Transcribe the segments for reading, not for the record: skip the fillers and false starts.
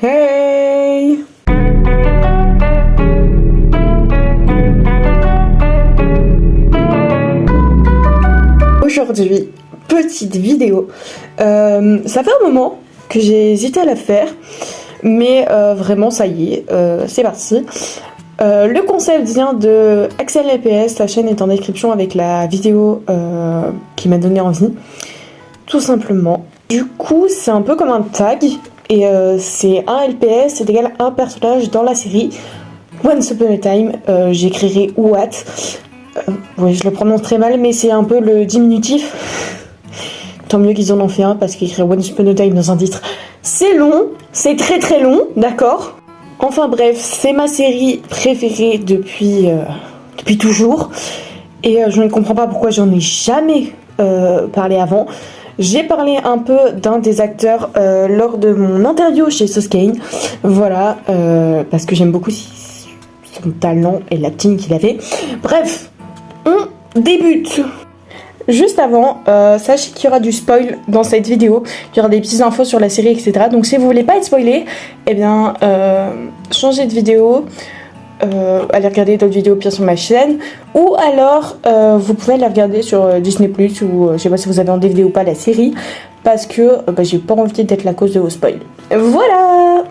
Hey! Aujourd'hui, petite vidéo. Ça fait un moment que j'ai hésité à la faire, mais vraiment ça y est, c'est parti. Le concept vient de Axel LPS, la chaîne est en description avec la vidéo qui m'a donné envie, tout simplement. Du coup, c'est un peu comme un tag, et c'est un LPS, c'est égal à un personnage dans la série Once Upon a Time. J'écrirai What. Oui, je le prononce très mal, mais c'est un peu le diminutif. Tant mieux qu'ils en ont fait un, parce qu'écrire Once Upon a Time dans un titre, c'est long, c'est très très long, d'accord? Enfin bref, c'est ma série préférée depuis toujours, et je ne comprends pas pourquoi j'en ai jamais parlé avant. J'ai parlé un peu d'un des acteurs lors de mon interview chez Soskane, voilà, parce que j'aime beaucoup son talent et l'acting qu'il avait. Bref, on débute. Juste avant, sachez qu'il y aura du spoil dans cette vidéo, il y aura des petites infos sur la série, etc. Donc si vous voulez pas être spoilé, eh bien, changez de vidéo, allez regarder d'autres vidéos pire sur ma chaîne, ou alors vous pouvez aller regarder sur Disney+, ou je sais pas si vous avez en DVD ou pas la série, parce que j'ai pas envie d'être la cause de vos spoils. Voilà.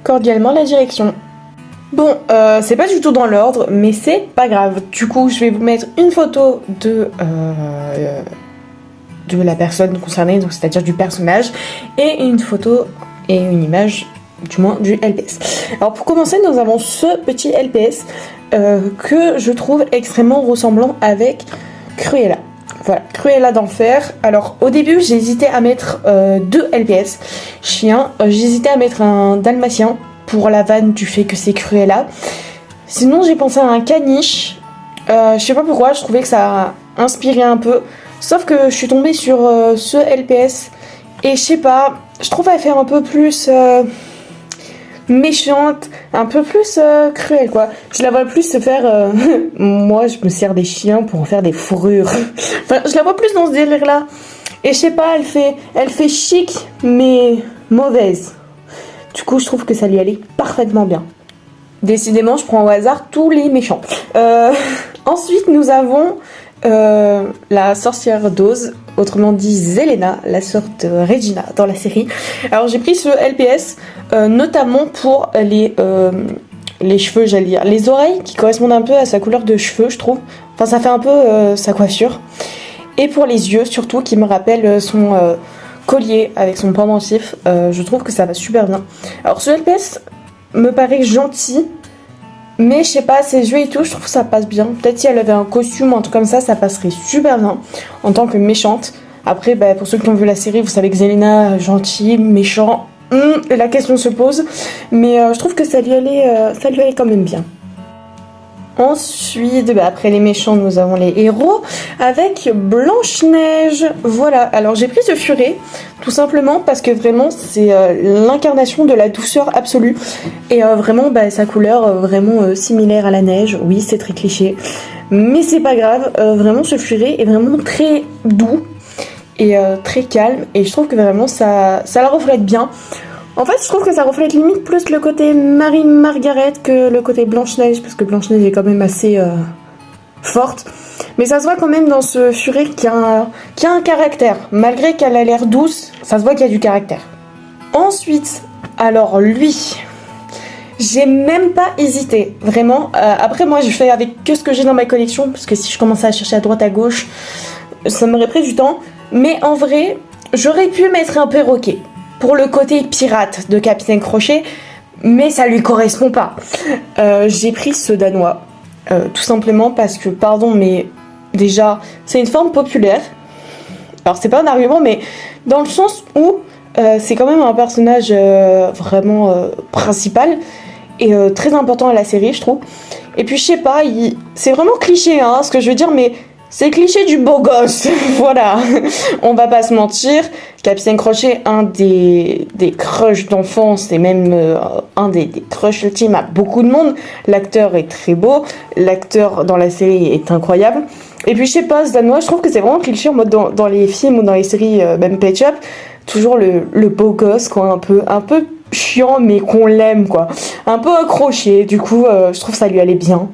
Cordialement la direction. Bon, c'est pas du tout dans l'ordre, mais c'est pas grave. Du coup, je vais vous mettre une photo de la personne concernée, donc c'est-à-dire du personnage, et une photo et une image, du moins, du LPS. Alors pour commencer, nous avons ce petit LPS que je trouve extrêmement ressemblant avec Cruella. Voilà, Cruella d'enfer. Alors au début, j'ai hésité à mettre deux LPS chiens. J'hésitais à mettre un dalmatien, pour la vanne du fait que c'est Cruella. Sinon, j'ai pensé à un caniche. Je sais pas pourquoi, je trouvais que ça inspirait un peu. Sauf que je suis tombée sur ce LPS. Et je sais pas, je trouve elle fait un peu plus méchante, un peu plus cruelle, quoi. Je la vois plus se faire... moi, je me sers des chiens pour en faire des fourrures. Enfin, je la vois plus dans ce délire-là. Et je sais pas, elle fait chic, mais mauvaise. Du coup, je trouve que ça lui allait parfaitement bien. Décidément, je prends au hasard tous les méchants. Ensuite, nous avons la sorcière d'Oz, autrement dit Zelena, la sœur de Regina dans la série. Alors, j'ai pris ce LPS notamment pour les cheveux, j'allais dire, les oreilles qui correspondent un peu à sa couleur de cheveux, je trouve. Enfin, ça fait un peu sa coiffure. Et pour les yeux, surtout, qui me rappellent son... collier avec son pendentif, je trouve que ça va super bien. Alors ce LPS me paraît gentil, mais je sais pas, ses yeux et tout, je trouve que ça passe bien. Peut-être si elle avait un costume ou un truc comme ça passerait super bien en tant que méchante. Après, pour ceux qui ont vu la série, vous savez que Zelena, gentil, méchant, la question se pose, mais je trouve que ça lui allait quand même bien. Ensuite, après les méchants, nous avons les héros avec Blanche-Neige. Voilà, alors j'ai pris ce furet tout simplement parce que vraiment c'est l'incarnation de la douceur absolue. Et vraiment sa couleur vraiment similaire à la neige. Oui, c'est très cliché, mais c'est pas grave. Vraiment ce furet est vraiment très doux et très calme. Et je trouve que vraiment ça la reflète bien. En fait, je trouve que ça reflète limite plus le côté Marie-Margaret que le côté Blanche-Neige, parce que Blanche-Neige est quand même assez forte. Mais ça se voit quand même dans ce furet qui a un caractère. Malgré qu'elle a l'air douce, ça se voit qu'il y a du caractère. Ensuite, alors lui, j'ai même pas hésité, vraiment. Après, moi, je fais avec que ce que j'ai dans ma collection, parce que si je commençais à chercher à droite, à gauche, ça m'aurait pris du temps. Mais en vrai, j'aurais pu mettre un perroquet pour le côté pirate de Capitaine Crochet, mais ça lui correspond pas. J'ai pris ce danois, tout simplement parce que, pardon, mais déjà, c'est une forme populaire. Alors c'est pas un argument, mais dans le sens où c'est quand même un personnage vraiment principal et très important à la série, je trouve. Et puis je sais pas, c'est vraiment cliché, hein, ce que je veux dire, mais c'est cliché du beau gosse, voilà, on va pas se mentir. Capitaine Crochet, un des crushs d'enfance et même un des crushs ultimes à beaucoup de monde. L'acteur est très beau, l'acteur dans la série est incroyable. Et puis je sais pas, ce danois, je trouve que c'est vraiment cliché en mode dans les films ou dans les séries, même Pet Shop, toujours le beau gosse, quoi, un peu chiant mais qu'on l'aime quoi. Un peu accroché, du coup je trouve que ça lui allait bien.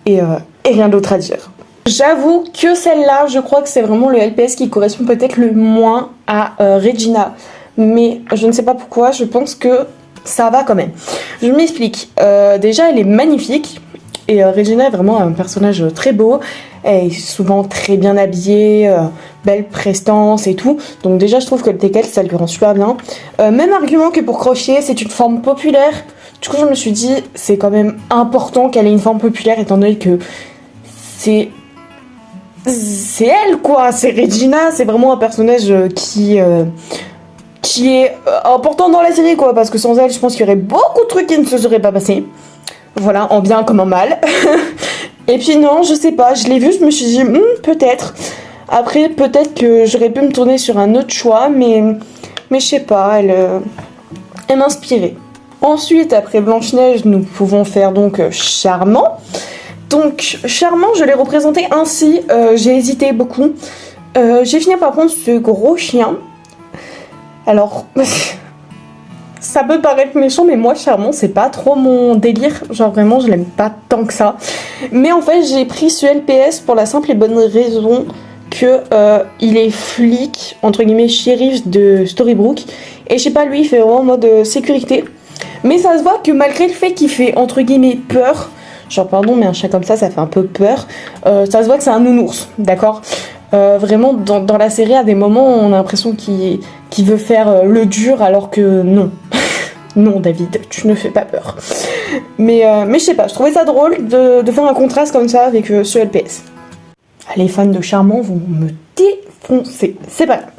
Et rien d'autre à dire. J'avoue que celle-là, je crois que c'est vraiment le LPS qui correspond peut-être le moins à Regina. Mais je ne sais pas pourquoi, je pense que ça va quand même. Je m'explique. Déjà, elle est magnifique. Et Regina est vraiment un personnage très beau. Elle est souvent très bien habillée, belle prestance et tout. Donc déjà, je trouve que le TKL, ça lui rend super bien. Même argument que pour Crochet, c'est une forme populaire. Du coup, je me suis dit, c'est quand même important qu'elle ait une forme populaire, étant donné que c'est elle, quoi. C'est Regina, c'est vraiment un personnage qui est important dans la série, quoi. Parce que sans elle, je pense qu'il y aurait beaucoup de trucs qui ne se seraient pas passés. Voilà, en bien comme en mal. Et puis non, je sais pas, je l'ai vue, je me suis dit, peut-être. Après, peut-être que j'aurais pu me tourner sur un autre choix, mais je sais pas, elle m'inspirait. Ensuite, après Blanche-Neige, nous pouvons faire donc Charmant. Donc, Charmant, je l'ai représenté ainsi, j'ai hésité beaucoup. J'ai fini par prendre ce gros chien. Alors... Ça peut paraître méchant, mais moi, Charmant, c'est pas trop mon délire. Genre, vraiment, je l'aime pas tant que ça. Mais en fait, j'ai pris ce LPS pour la simple et bonne raison que il est flic, entre guillemets, shérif de Storybrooke. Et je sais pas, lui, il fait vraiment en mode sécurité. Mais ça se voit que malgré le fait qu'il fait, entre guillemets, peur, genre, pardon, mais un chat comme ça fait un peu peur, ça se voit que c'est un nounours, d'accord ? Vraiment, dans la série, à des moments, on a l'impression qu'il veut faire le dur, alors que non. Non, David, tu ne fais pas peur. Mais je sais pas, je trouvais ça drôle de faire un contraste comme ça avec ce LPS. Les fans de Charmant vont me défoncer, c'est pas grave.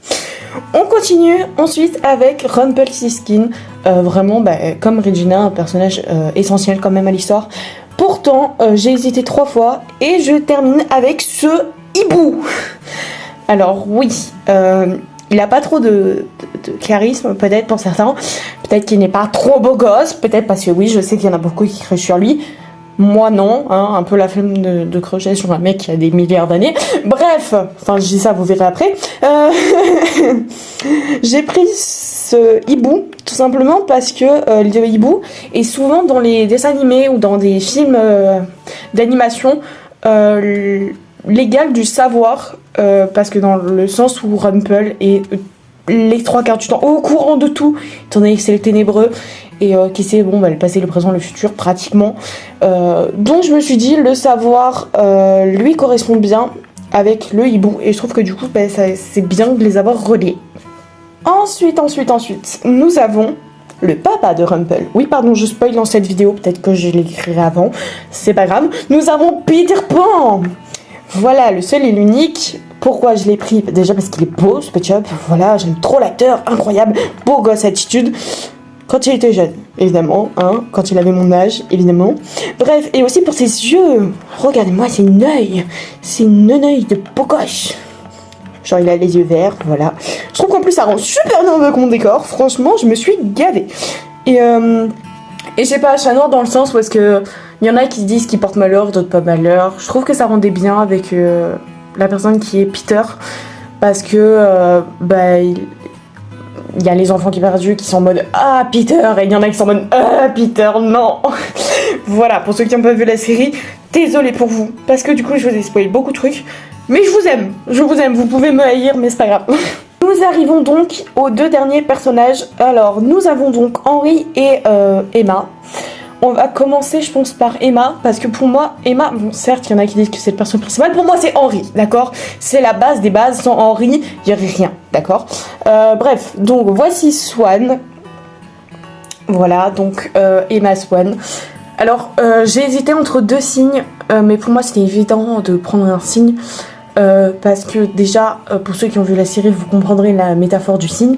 On continue ensuite avec Rumpelstiltskin. Vraiment, comme Regina, un personnage essentiel quand même à l'histoire. Pourtant, j'ai hésité 3 fois et je termine avec ce hibou. Alors oui, il a pas trop de charisme, peut-être pour certains. Peut-être qu'il n'est pas trop beau gosse. Peut-être parce que oui, je sais qu'il y en a beaucoup qui crachent sur lui. Moi non, hein, un peu la flemme de crocher sur un mec qui a des milliards d'années. Bref, enfin je dis ça, vous verrez après. J'ai pris ce hibou tout simplement parce que le hibou est souvent dans les dessins animés ou dans des films d'animation l'égal du savoir, parce que dans le sens où Rumpel est les 3/4 du temps au courant de tout, étant donné que c'est le ténébreux et qui sait le passé, le présent, le futur pratiquement. Donc je me suis dit le savoir lui correspond bien avec le hibou et je trouve que du coup c'est bien de les avoir reliés. Ensuite, nous avons le papa de Rumpel. Oui, pardon, je spoil dans cette vidéo, peut-être que je l'écrirai avant, c'est pas grave. Nous avons Peter Pan. Voilà, le seul et l'unique. Pourquoi je l'ai pris? Déjà parce qu'il est beau, ce petit homme. Voilà, j'aime trop l'acteur, incroyable, beau gosse attitude. Quand il était jeune, évidemment, hein, quand il avait mon âge, évidemment. Bref, et aussi pour ses yeux. Regardez-moi, c'est une œil de beau gosse. Genre, il a les yeux verts, voilà. Je trouve qu'en plus, ça rend super bien avec mon décor. Franchement, je me suis gavée. Et je sais pas, chat noir dans le sens où est-ce que il y en a qui disent qu'il porte malheur, d'autres pas malheur. Je trouve que ça rendait bien avec la personne qui est Peter, parce que il y a les enfants qui perdus qui sont en mode ah Peter, et il y en a qui sont en mode ah Peter, non. Voilà, pour ceux qui n'ont pas vu la série, désolé pour vous, parce que du coup je vous ai spoilé beaucoup de trucs, mais je vous aime, vous pouvez me haïr, mais c'est pas grave. Nous arrivons donc aux 2 derniers personnages. Alors nous avons donc Henri et Emma. On va commencer, je pense, par Emma, parce que pour moi, Emma, bon, certes, il y en a qui disent que c'est le personnage principal, pour moi, c'est Henri, d'accord? C'est la base des bases, sans Henri, il n'y aurait rien, d'accord? Bref, donc, voici Swan. Voilà, donc, Emma Swan. Alors, j'ai hésité entre 2 signes, mais pour moi, c'était évident de prendre un signe, parce que déjà, pour ceux qui ont vu la série, vous comprendrez la métaphore du signe.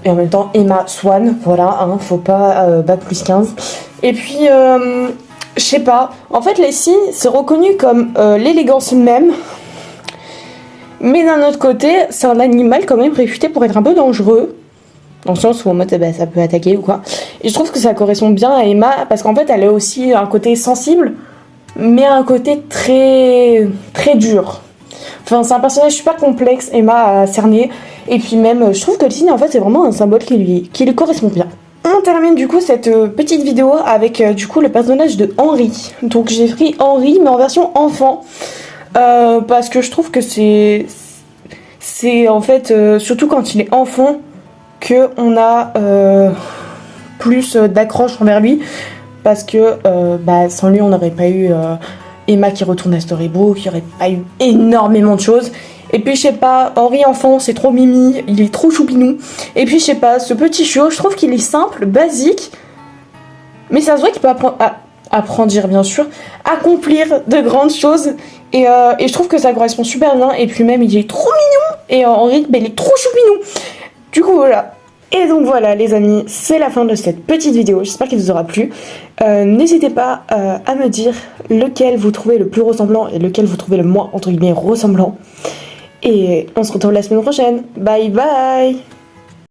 Et en même temps Emma Swan, voilà, hein, faut pas bac plus 15. Et puis je sais pas, en fait les signes c'est reconnu comme l'élégance même, mais d'un autre côté c'est un animal quand même réputé pour être un peu dangereux, dans le sens où en mode ça peut attaquer ou quoi. Et je trouve que ça correspond bien à Emma parce qu'en fait elle a aussi un côté sensible, mais un côté très très dur. Enfin, c'est un personnage super complexe, Emma, à cerner. Et puis même, je trouve que le signe, en fait, c'est vraiment un symbole qui lui correspond bien. termine du coup cette petite vidéo avec du coup le personnage de Henri. Donc j'ai pris Henri mais en version enfant parce que je trouve que c'est en fait surtout quand il est enfant que on a plus d'accroche envers lui parce que sans lui on n'aurait pas eu Emma qui retourne à Storybrooke, il n'y aurait pas eu énormément de choses. Et puis je sais pas, Henri enfant c'est trop mimi, il est trop choupinou. Et puis je sais pas, ce petit chiot, je trouve qu'il est simple, basique, mais ça se voit qu'il peut apprendre bien sûr, accomplir de grandes choses. Et je trouve que ça correspond super bien. Et puis même il est trop mignon. Et Henri, il est trop choupinou. Du coup voilà. Et donc voilà les amis, c'est la fin de cette petite vidéo, j'espère qu'elle vous aura plu. N'hésitez pas à me dire lequel vous trouvez le plus ressemblant et lequel vous trouvez le moins entre guillemets ressemblant. Et on se retrouve la semaine prochaine. Bye bye.